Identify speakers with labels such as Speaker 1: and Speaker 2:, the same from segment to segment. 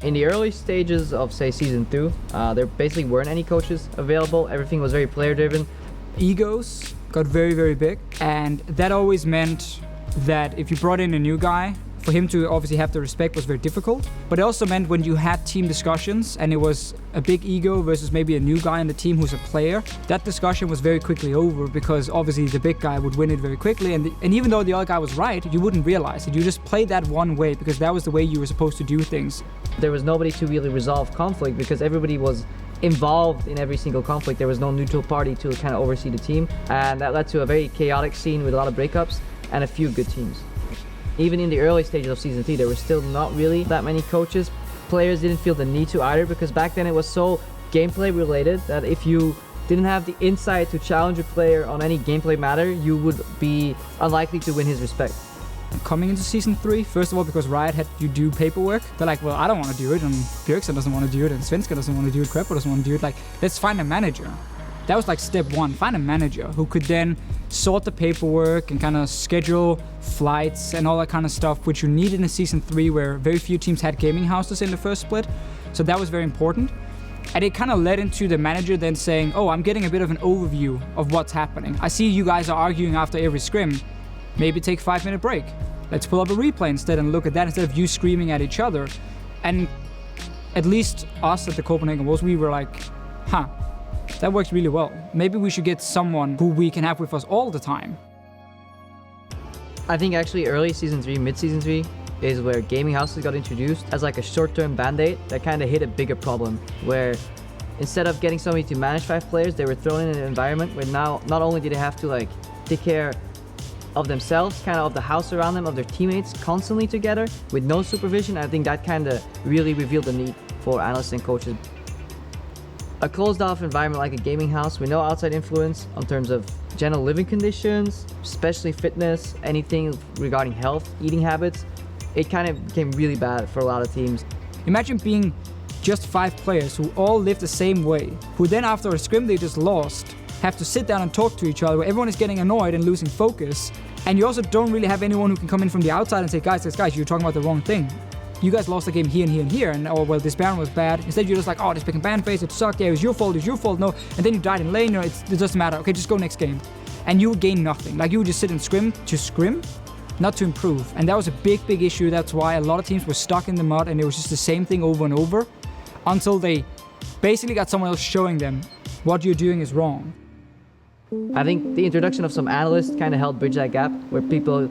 Speaker 1: In the early stages of, say, Season 2, there basically weren't any coaches available. Everything was very player-driven.
Speaker 2: Egos got very, very big, and that always meant that if you brought in a new guy, for him to obviously have the respect was very difficult. But it also meant when you had team discussions and it was a big ego versus maybe a new guy on the team who's a player, that discussion was very quickly over because obviously the big guy would win it very quickly. And even though the other guy was right, you wouldn't realize it. You just played that one way because that was the way you were supposed to do things.
Speaker 1: There was nobody to really resolve conflict because everybody was involved in every single conflict. There was no neutral party to kind of oversee the team. And that led to a very chaotic scene with a lot of breakups and a few good teams. Even in the early stages of Season 3, there were still not really that many coaches. Players didn't feel the need to either because back then it was so gameplay related that if you didn't have the insight to challenge a player on any gameplay matter, you would be unlikely to win his respect.
Speaker 2: Coming into Season 3, first of all, because Riot had you do paperwork, they're like, well, I don't want to do it, and Bjergsen doesn't want to do it, and Svenska doesn't want to do it, Krepo doesn't want to do it. Like, let's find a manager. That was like step one, find a manager who could then sort the paperwork and kind of schedule flights and all that kind of stuff, which you needed in Season 3 where very few teams had gaming houses in the first split. So that was very important. And it kind of led into the manager then saying, oh, I'm getting a bit of an overview of what's happening. I see you guys are arguing after every scrim. Maybe take a 5-minute break. Let's pull up a replay instead and look at that instead of you screaming at each other. And at least us at the Copenhagen Wolves, we were like, that works really well. Maybe we should get someone who we can have with us all the time.
Speaker 1: I think actually early Season 3, mid-Season 3 is where gaming houses got introduced as like a short-term band-aid that kind of hit a bigger problem where instead of getting somebody to manage 5 players, they were thrown in an environment where now not only did they have to like take care of themselves, kind of the house around them, of their teammates constantly together with no supervision. I think that kind of really revealed the need for analysts and coaches. A closed-off environment like a gaming house with no outside influence in terms of general living conditions, especially fitness, anything regarding health, eating habits, it kind of became really bad for a lot of teams.
Speaker 2: Imagine being just 5 players who all live the same way, who then after a scrim they just lost, have to sit down and talk to each other where everyone is getting annoyed and losing focus. And you also don't really have anyone who can come in from the outside and say, guys, you're talking about the wrong thing. You guys lost the game here and here and here, and oh, well, this Baron was bad. Instead, you're just like, oh, this pick and ban phase, it sucked, yeah, it was your fault, no. And then you died in lane, it doesn't matter, okay, just go next game. And you would gain nothing. Like, you would just sit and scrim to scrim, not to improve. And that was a big, big issue. That's why a lot of teams were stuck in the mud, and it was just the same thing over and over until they basically got someone else showing them what you're doing is wrong.
Speaker 1: I think the introduction of some analysts kind of helped bridge that gap where people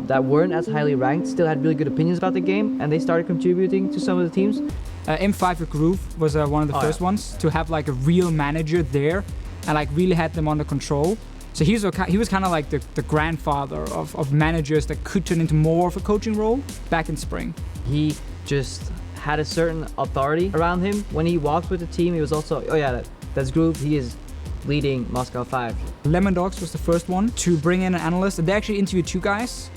Speaker 1: that weren't as highly ranked still had really good opinions about the game and they started contributing to some of the teams.
Speaker 2: M5 with Groove was one of the first ones to have like a real manager there and like really had them under control. So he was kind of like the grandfather of managers that could turn into more of a coaching role back in spring.
Speaker 1: He just had a certain authority around him. When he walked with the team, he was also, oh yeah, that's Groove, he is leading Moscow 5.
Speaker 2: Lemon Dogs was the first one to bring in an analyst, and they actually interviewed 2 guys.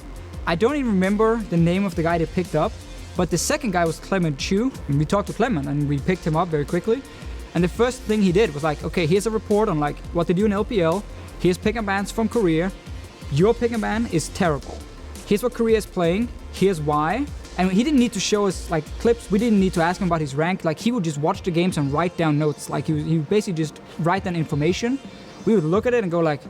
Speaker 2: I don't even remember the name of the guy they picked up, but the second guy was Clement Chu, and we talked to Clement and we picked him up very quickly. And the first thing he did was like, okay, here's a report on like what they do in LPL, here's pick and bans from Korea, your pick and ban is terrible. Here's what Korea is playing, here's why. And he didn't need to show us like clips. We didn't need to ask him about his rank. Like he would just watch the games and write down notes. Like he would basically just write down information. We would look at it and go like,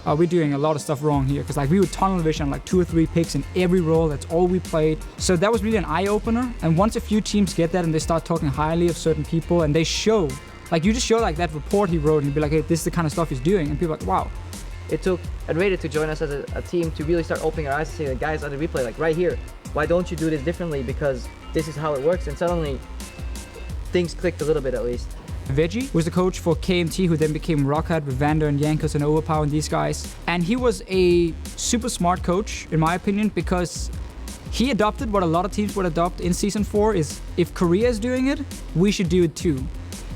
Speaker 2: we're doing a lot of stuff wrong here. Because like we would tunnel vision like 2 or 3 picks in every role. That's all we played. So that was really an eye opener. And once a few teams get that and they start talking highly of certain people and they show, like you just show like that report he wrote and you'd be like, hey, this is the kind of stuff he's doing. And people are like, wow.
Speaker 1: It took Adreda to join us as a team to really start opening our eyes and say, like, guys, on the replay, like right here, why don't you do this differently? Because this is how it works. And suddenly things clicked a little bit at least.
Speaker 2: Veggie was the coach for KMT, who then became Rockhard with Vander and Yankos and Overpower and these guys. And he was a super smart coach, in my opinion, because he adopted what a lot of teams would adopt in Season 4 is if Korea is doing it, we should do it too.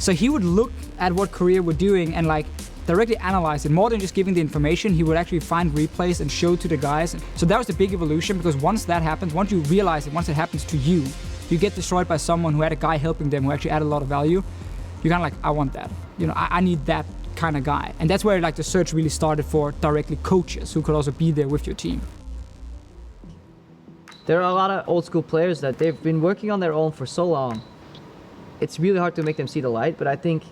Speaker 2: So he would look at what Korea were doing and like directly analyze it. More than just giving the information, he would actually find replays and show to the guys. So that was the big evolution, because once that happens, once you realize it, once it happens to you, you get destroyed by someone who had a guy helping them who actually added a lot of value. You're kind of like, I want that. You know, I need that kind of guy. And that's where like the search really started for directly coaches who could also be there with your team.
Speaker 1: there are a lot of old school players that they've been working on their own for so long. It's really hard to make them see the light, but I think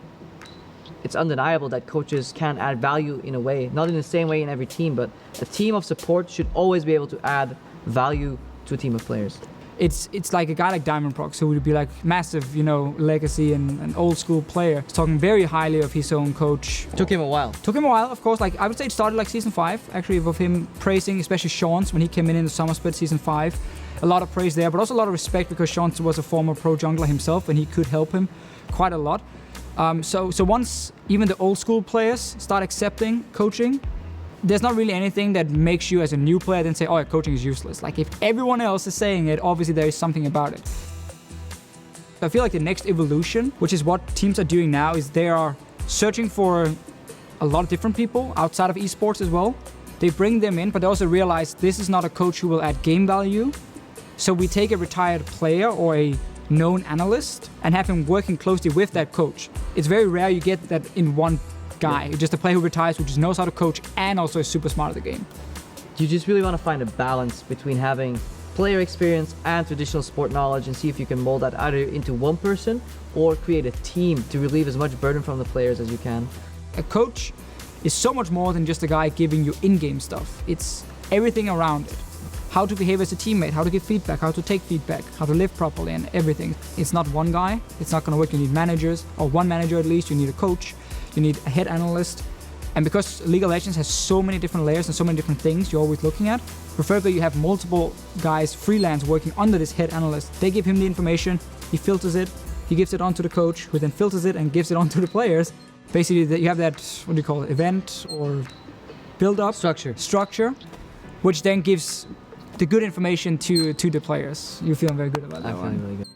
Speaker 1: it's undeniable that coaches can add value in a way, not in the same way in every team, but a team of support should always be able to add value to a team of players.
Speaker 2: It's like a guy like Diamond Prox, who would be like massive, legacy and an old school player, talking very highly of his own coach.
Speaker 1: Took him a while.
Speaker 2: Took him a while, of course. Like I would say it started like season 5, actually, with him praising, especially Sean's when he came in the summer split season 5. A lot of praise there, but also a lot of respect because Sean was a former pro jungler himself and he could help him quite a lot. So once even the old school players start accepting coaching, there's not really anything that makes you as a new player then say, oh, coaching is useless. Like if everyone else is saying it, obviously there is something about it. I feel like the next evolution, which is what teams are doing now, is they are searching for a lot of different people outside of esports as well. They bring them in, but they also realize this is not a coach who will add game value. So we take a retired player or a known analyst and have him working closely with that coach. It's very rare you get that in one guy, just a player who retires, who just knows how to coach and also is super smart at the game.
Speaker 1: You just really want to find a balance between having player experience and traditional sport knowledge and see if you can mold that either into one person or create a team to relieve as much burden from the players as you can.
Speaker 2: A coach is so much more than just a guy giving you in-game stuff. It's everything around it. How to behave as a teammate, how to give feedback, how to take feedback, how to live properly and everything. It's not one guy, it's not going to work. You need managers, or one manager at least. You need a coach, you need a head analyst. And because League of Legends has so many different layers and so many different things you're always looking at, preferably you have multiple guys freelance working under this head analyst. They give him the information, he filters it, he gives it on to the coach, who then filters it and gives it on to the players. Basically, you have that, what do you call it, event or build-up? Structure, which then gives the good information to the players. You feel very good about that one.
Speaker 1: I'm feeling really good.